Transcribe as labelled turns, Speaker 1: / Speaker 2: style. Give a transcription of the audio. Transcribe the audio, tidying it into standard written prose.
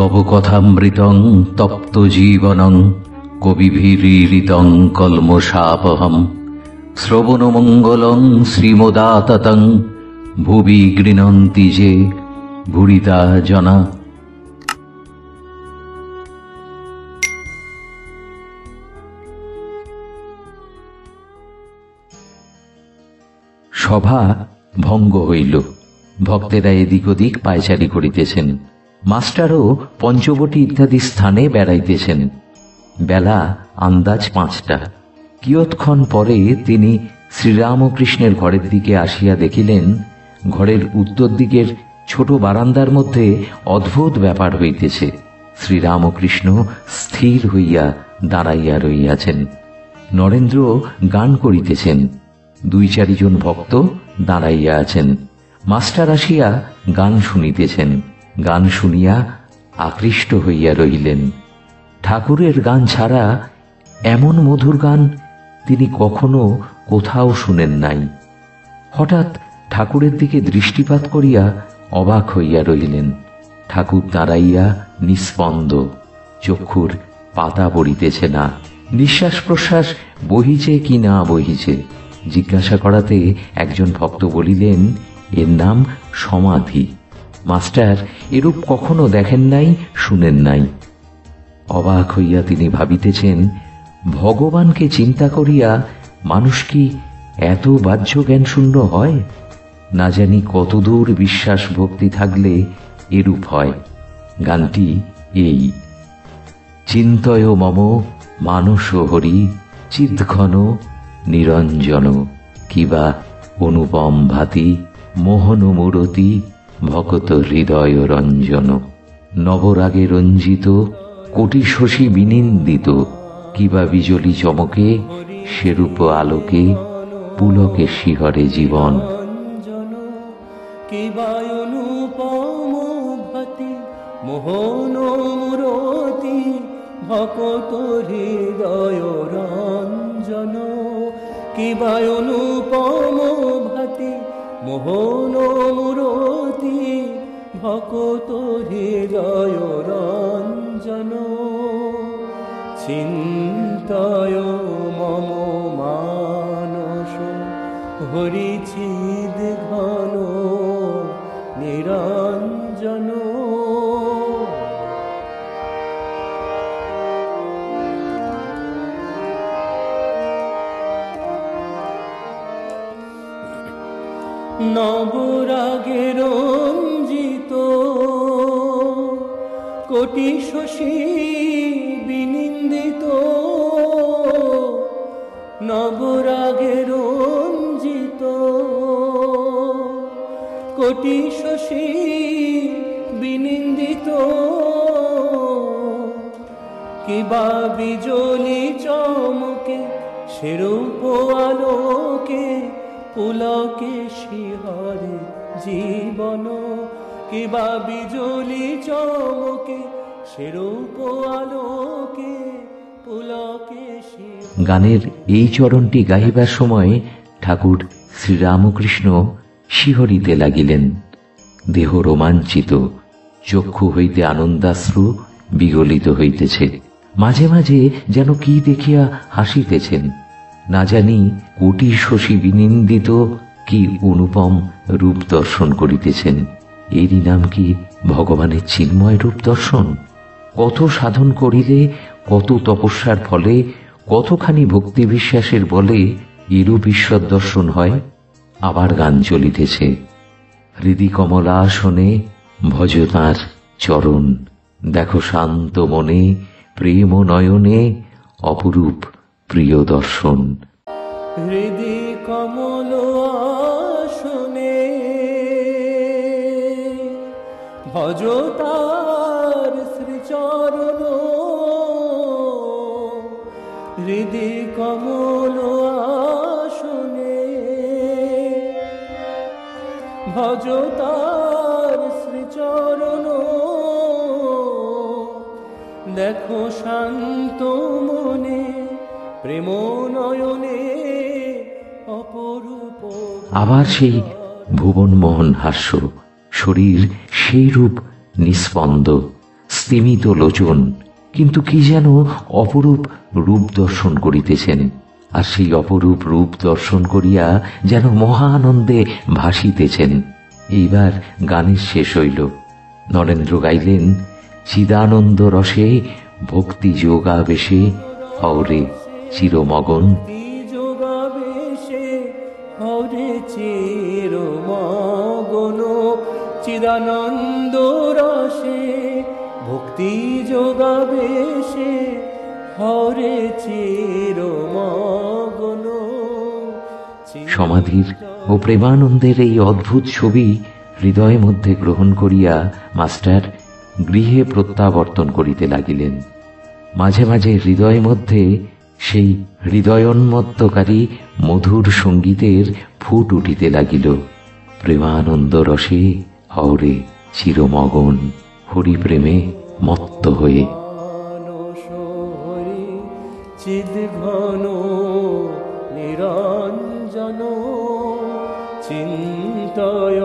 Speaker 1: তব কথামৃতং তপ্ত জীবনং কবিভিরীরিতং কলমশাপহম শ্রবণমঙ্গলং শ্রীমদাততং ভুবি গৃণন্তি যে ভুরিতা জনা। সভা ভঙ্গ হইল। ভক্তেরা এদিক ওদিক পায়চারি করিতেছেন। মাস্টারও পঞ্চবটী ইত্যাদি স্থানে বেড়াইতেছেন। বেলা আন্দাজ 5টা। কিয়ৎক্ষণ পরে তিনি শ্রীরামকৃষ্ণের ঘরের দিকে আসিয়া দেখিলেন, ঘরের উত্তর দিকের ছোট বারান্দার মধ্যে অদ্ভুত ব্যাপার হইতেছে। শ্রীরামকৃষ্ণ স্থির হইয়া দাঁড়াইয়া রহিয়াছেন। নরেন্দ্র গান করিতেছেন। 2-4 জন ভক্ত দাঁড়াইয়া আছেন। মাস্টার আসিয়া গান শুনিতেছেন। গান শুনিয়া আকৃষ্ট হইয়া রহিলেন। ঠাকুরের গান ছাড়া এমন মধুর গান তিনি কখনো কোথাও শুনেন নাই। হঠাৎ ঠাকুরের দিকে দৃষ্টিপাত করিয়া অবাক হইয়া রহিলেন। ঠাকুর দাঁড়াইয়া নিস্পন্দ, চক্ষুর পাতা পড়িতেছে না। নিঃশ্বাস প্রশ্বাস বহিছে কি না বহিছে জিজ্ঞাসা করাতে একজন ভক্ত বলিলেন, এর নাম সমাধি। মাস্টার এরূপ কখনো দেখেন নাই, শুনেন নাই। অবাক হইয়া তিনি ভাবিতেছেন, ভগবানকে চিন্তা করিয়া মানুষ কি এত বাহ্য জ্ঞান শূন্য হয়? না জানি কতদূর বিশ্বাস ভক্তি থাকলে এরূপ হয়। গানটি এই: চিন্তয় মম মানস হরি চিদ্ঘন নিরঞ্জন, কিবা অনুপম ভাতি মোহন মূরতি ভকত হৃদয় রঞ্জন। নবরাগে রঞ্জিত কোটি শশী বিনিন্দিত, কিবা বিজলি চমকে সেরূপ আলোকে পুলকে শিহরে জীবন।
Speaker 2: কিবা অনুপম ভাতি মোহন মূরতি ভকত হৃদয় রঞ্জন। কিবা অনুপম ভাতি মোহন মূরতি ভকত হৃদয় রঞ্জন। চিন্তয় মম মানস হরি চিদ্ঘন নিরঞ্জন। নবরাগে রঞ্জিত কোটি শশী বিনিন্দিত, নবরাগে রঞ্জিত কোটি শশী বিনিন্দিত, কিবা বিজলি চমকে সেরূপ আলোকে পুলকে শিহরে জীবন। কিবা বিজলি চমকে সেরূপ আলোকে পুলকে।
Speaker 1: গানের এই চরণটি গাহিবার সময় ঠাকুর শ্রীরামকৃষ্ণ শিহরিতে লাগিলেন। দেহ রোমাঞ্চিত, চক্ষু হইতে আনন্দাশ্রু বিগলিত হইতেছে। মাঝে মাঝে যেন কি দেখিয়া হাসিতেছেন। না জানি কোটি শশী বিনিন্দিত কি অনুপম রূপ দর্শন করিতেছেন। এরই নাম কি ভগবানের চিন্ময় রূপ দর্শন? কত সাধন করিলে, কত তপস্যার ফলে, কতখানি ভক্তি বিশ্বাসের বলে এরূপ ঈশ্বর দর্শন হয়। আবার গান চলিতেছে: হৃদি কমলাসনে ভজ তাঁর চরণ, দেখো শান্ত মনে প্রেম নয়নে অপরূপ প্রিয় দর্শন।
Speaker 2: হৃদি কমল আসনে ভজ তার শ্রীচরণ, হৃদি কমল আসনে ভজ তার শ্রীচরণ, দেখো শান্ত মনে প্রেম নয়নে অপরূপ।
Speaker 1: আবার সেই ভুবনমোহন হাস্য, শরীর সেই রূপ নিস্পন্দ, স্তিমিত লোচন, কিন্তু কি যেন অপরূপ রূপ দর্শন করিতেছেন। আর সেই অপরূপ রূপ দর্শন করিয়া যেন মহানন্দে ভাসিতেছেন। এইবার গানের শেষ হইল। নরেন্দ্র গাইলেন, চিদানন্দ রসে ভক্তি যোগাবেশে হরে চিরমগন।
Speaker 2: যোগাবেশে হরে চিরমগন, চিদানন্দ রসে ভক্তি যোগাবেশে হরে চিরমগন।
Speaker 1: সমাধির ও প্রেমানন্দের এই অদ্ভুত ছবি হৃদয় মধ্যে গ্রহণ করিয়া মাস্টার গৃহে প্রত্যাবর্তন করিতে লাগিলেন। মাঝে মাঝে হৃদয় মধ্যে সেই হৃদয়োন্মত্তকারী মধুর সঙ্গীতের ফুট উঠিতে লাগিল। প্রেমানন্দ রসে হরে চিরমগন, হরি প্রেমে মত্ত হয়ে।
Speaker 2: চিদ ঘন নিরঞ্জন চিন্তয়